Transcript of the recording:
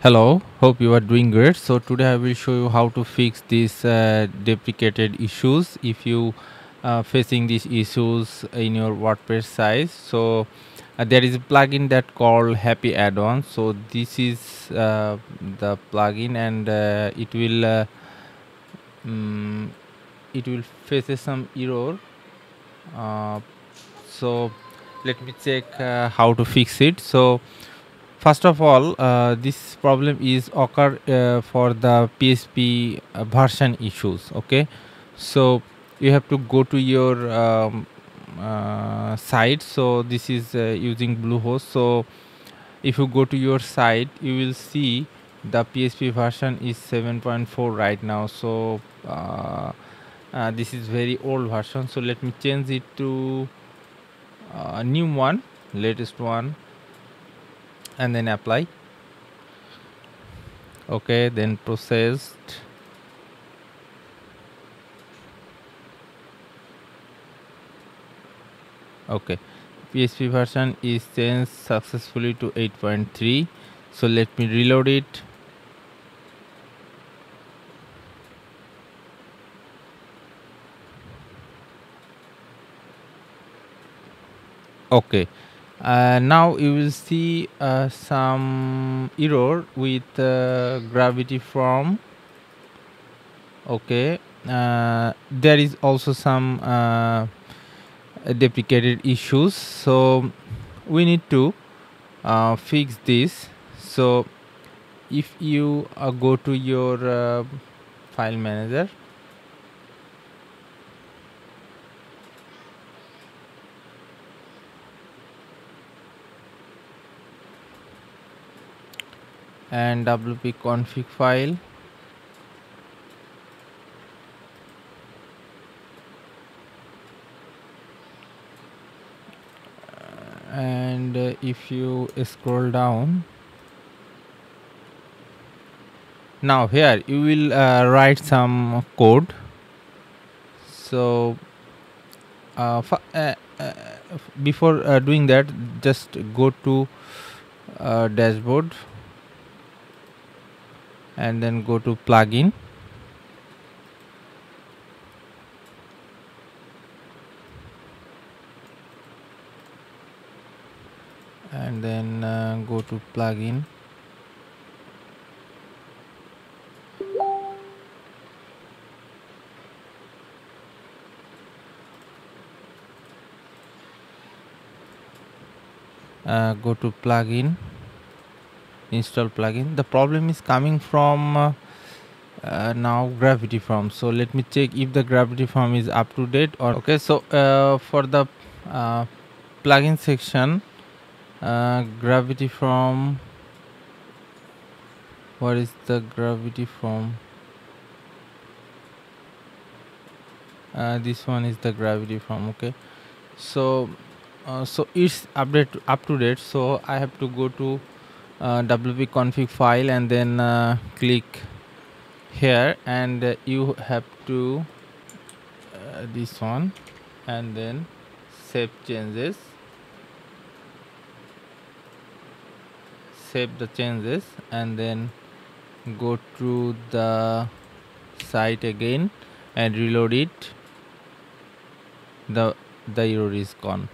Hello, hope you are doing great. So today I will show you how to fix these deprecated issues if you facing these issues in your WordPress site. So there is a plugin that called Happy Add-on. So this is the plugin, and mm, it will face some error. Uh, so let me check how to fix it. So first of all, this problem is occur for the PHP version issues. Okay, so you have to go to your site. So this is using Bluehost. So if you go to your site, you will see the PHP version is 7.4 right now. So this is very old version. So let me change it to new one, latest one, and then apply. Okay, then processed. Okay, PHP version is changed successfully to 8.3. So let me reload it. Okay, now you will see some error with gravity from. Okay, there is also some deprecated issues, so we need to fix this. So if you go to your file manager, and wp-config file, and if you scroll down, now here you will write some code. So before doing that, just go to dashboard and then go to plugin, and then go to plugin, go to plugin, install plugin. The problem is coming from now gravity form. So let me check if the gravity form is up to date or okay. So for the plugin section, gravity form, what is the gravity form? This one is the gravity form. Okay, so so it's update up to date. So I have to go to wp-config file and then click here, and you have to this one, and then save changes, save the changes, and then go to the site again and reload it. The error is gone.